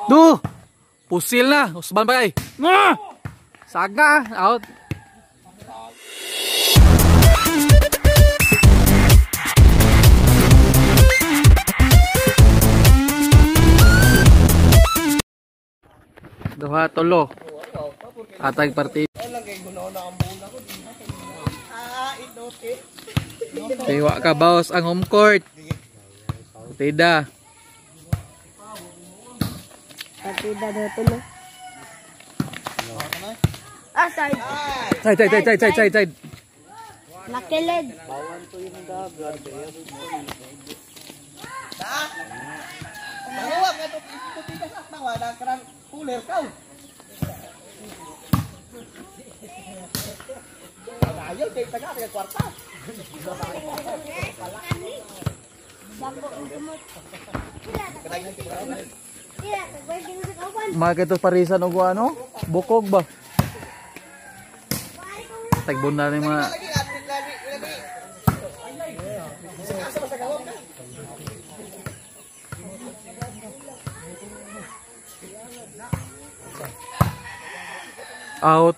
Duh! Pusil na! Usban ba kay? Saga! Out! Duha tolo. Atag party. Tiwa ka boss ang home court. Partida. Partida na tulo. Side. Side. Nakilid. Bawan to yung dagat. Mahawag nga ito. Ito tigas at nawa. Nagkarang cooler ka. Ayaw, kayo taga. Kaya kwarta. Mga ito parisan o ano? Bukog ba? Tagbon na rin mga... Out.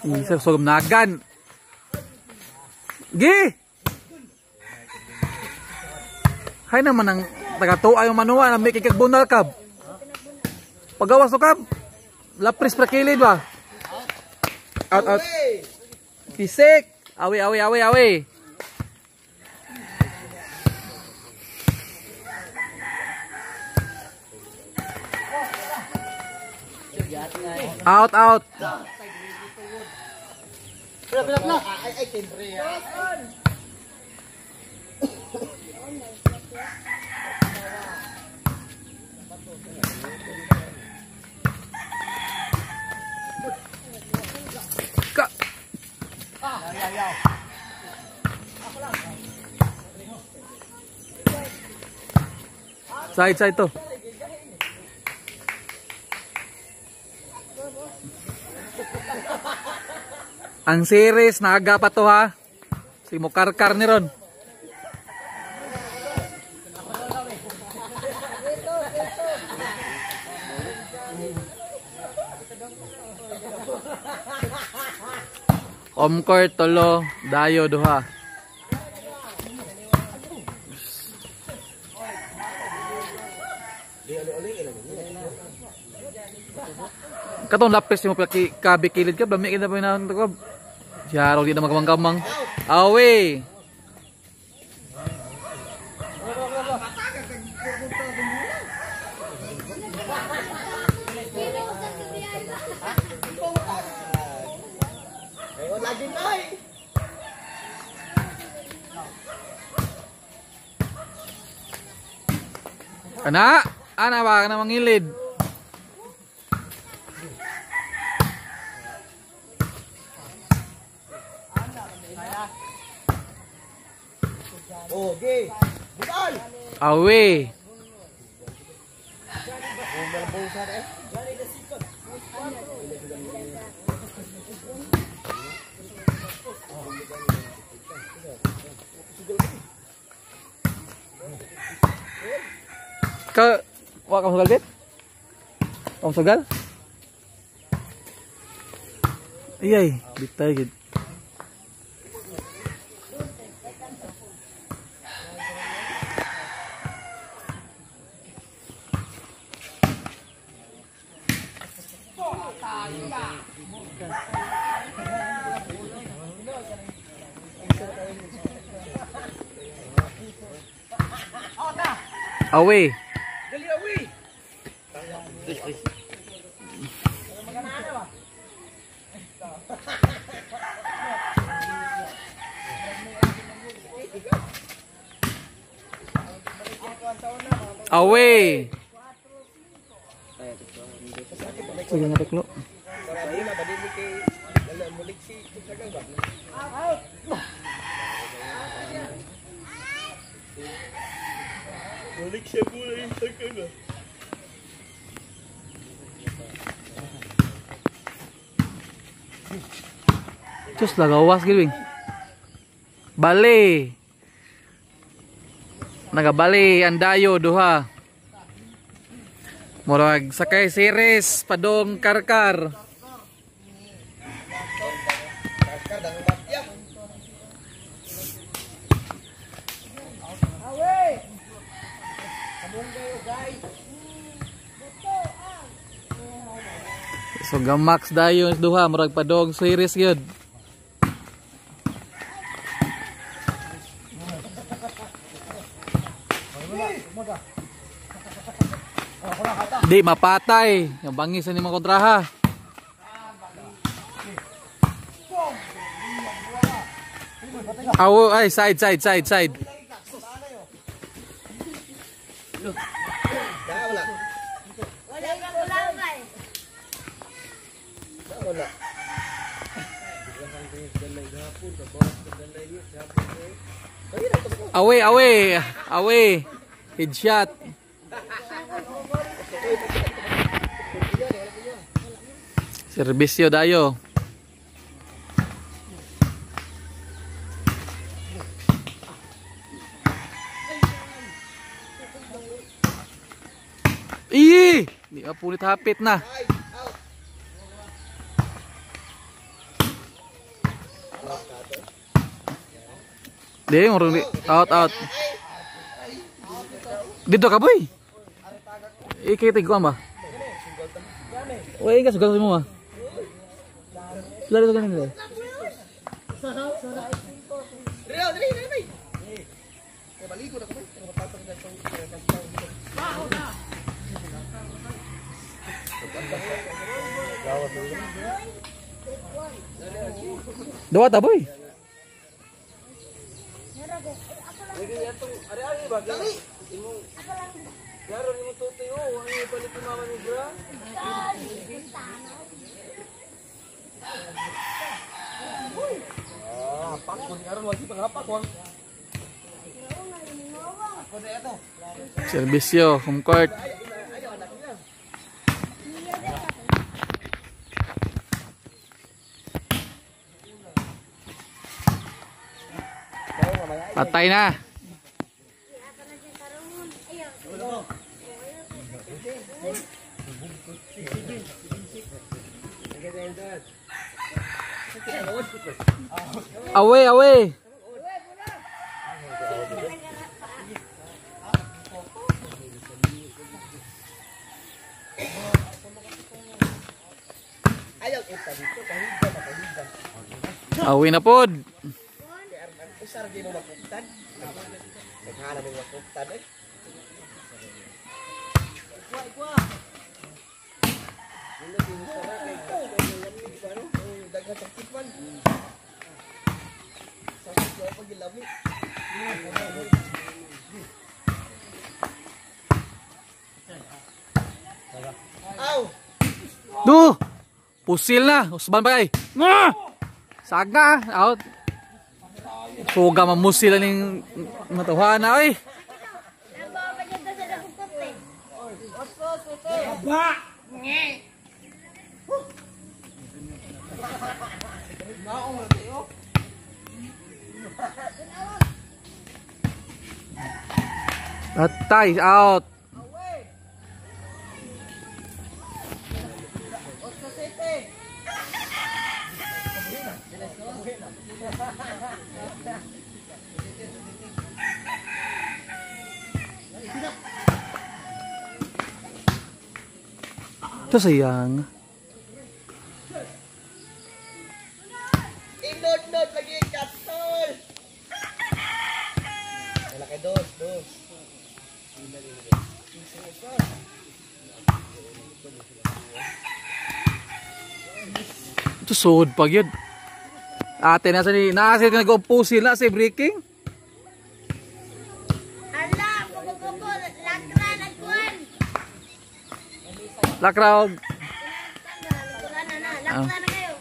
Isang sugam nagan. Gi! Hay naman ang taga-tuwa yung manuwa na may kikagbunal kab. Pagawas o kab. Lapris pra kilid ba? Out. Pisik. Awi. Out. Ay, timbre yan. Side to. Ang series naaga pa to ha. Si Mukarkar ni ron. Home court tolo, dayo duha. Katong lapis mo pala kabikilid ka, bami kita pa na ko. Jaro di na magkamang-kamang. Awe. Lagi tay. Ana ba kana mangilid? Okay. Bukan. Awe. Wa ka sugal dit? Kamu sugal? Iyay, bitay gid. Away. Dali away. Away. Sige nga teklo. Balik siya muna yung tagal ah. Diyos, lagawas gilwing. Bali. Nagabali ang dayo duha. Murag sakay series padong karkar. Karkar dan umatyak. So gamax dayo duha murag padong series gyud. Di mapatay, yung bangis ni mga kontraha. Awo ay side. Wala. Wala ka kulamay. Wala. Away. Headshot. Serbisyo dayo. Di ka pulit hapit na. Di, out. Dito ka boy. Ikita ko ba? Uy, ka sugal mo ba? Lari to kanina. Dali. Baligo na ko ba? Dua ta boy. Serbisyo, home court. Patay na. Away. Away na pod. Usar di mo makutan. Naghala mo makutan eh. Kuha. Hindi din sana kay lamig ba no? Dagat sakit man. Sakit ko pag lamig. Aw. Duh. Pusil na. Usban pa kay. Saga out. Suga mamusil ning matuhan na oy. Patay out. Ito sayang. Inod lagi katol. Wala kay dos. Ito sod pag yun. Ate nasa ni naasit ka nag-oppusil na si breaking. Ala, pugo lakra nagkuhan. Lakra. Lakra na kayo.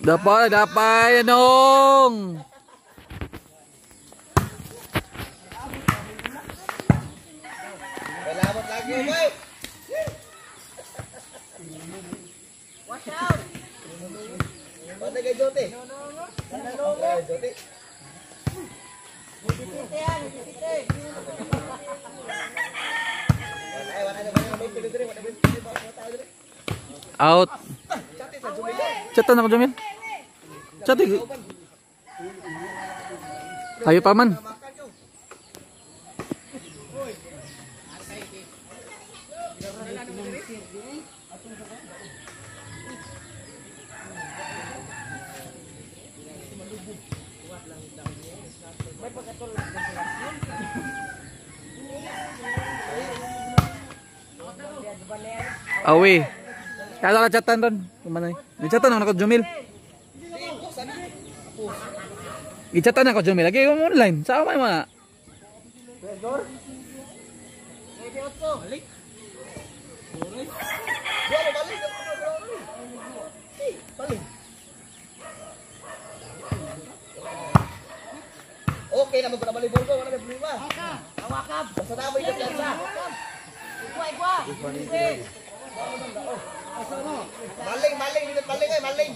Dapat Nong. Salamat lagi, boy. Watch out! Pada kay Jote. Kay Jote. Out. Chatan ako Jamil. Chati. Ayo paman. Awi. Kaya ka chatan ron. Kumana ni. Chatan ako Jamil. Ichatan ako Jamil. Lagi mo online. Sa ako man. Okay naman ko na balibol ko, wala may problema. Hawakab! Basta na mo yung piyansa. Igwa! Maling, maling, dito maling ay, maling.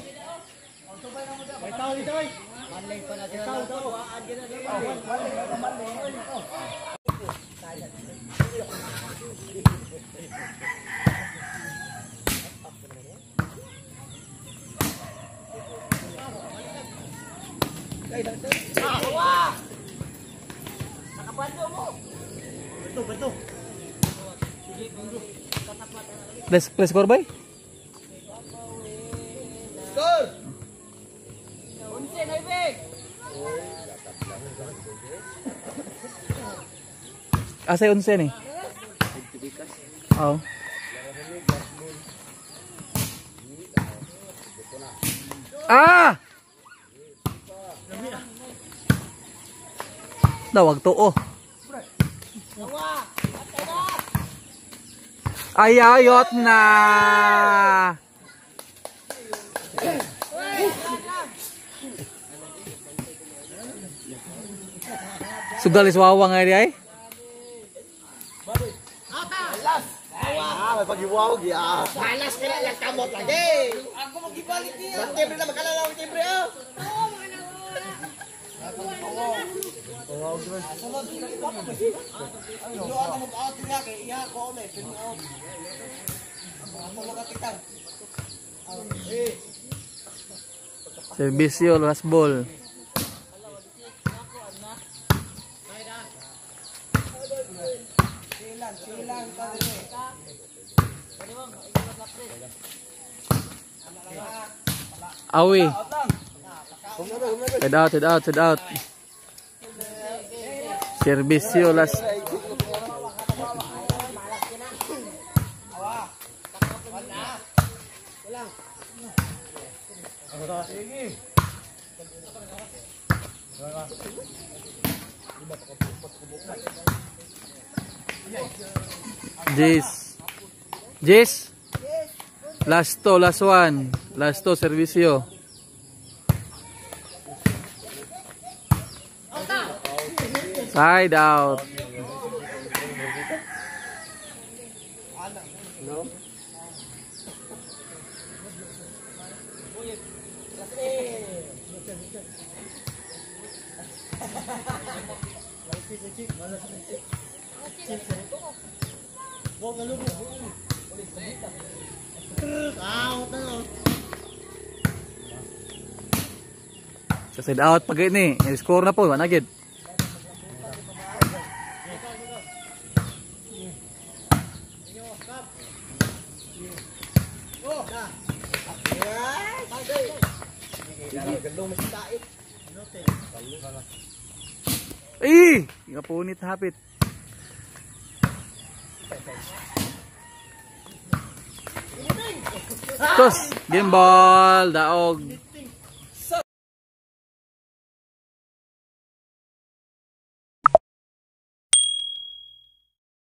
Press score bay? Score! Asay 11 ni. Oh. Ah! Dawag to oh. Ayayot na. Sugalis wawang ay ay. May pag-iwawag ya. Balas ka na lang kamot lagi. Ako mag-ibalik niya. Magtibre na makalala ng tibre ah. Servisyo last ball. Awi. Head out. Servisyo last. Jis. Last one. Last servisyo. Side out. Sa side out pag ini, score na po, managid. Punit hapit. Tos, game ball, daog.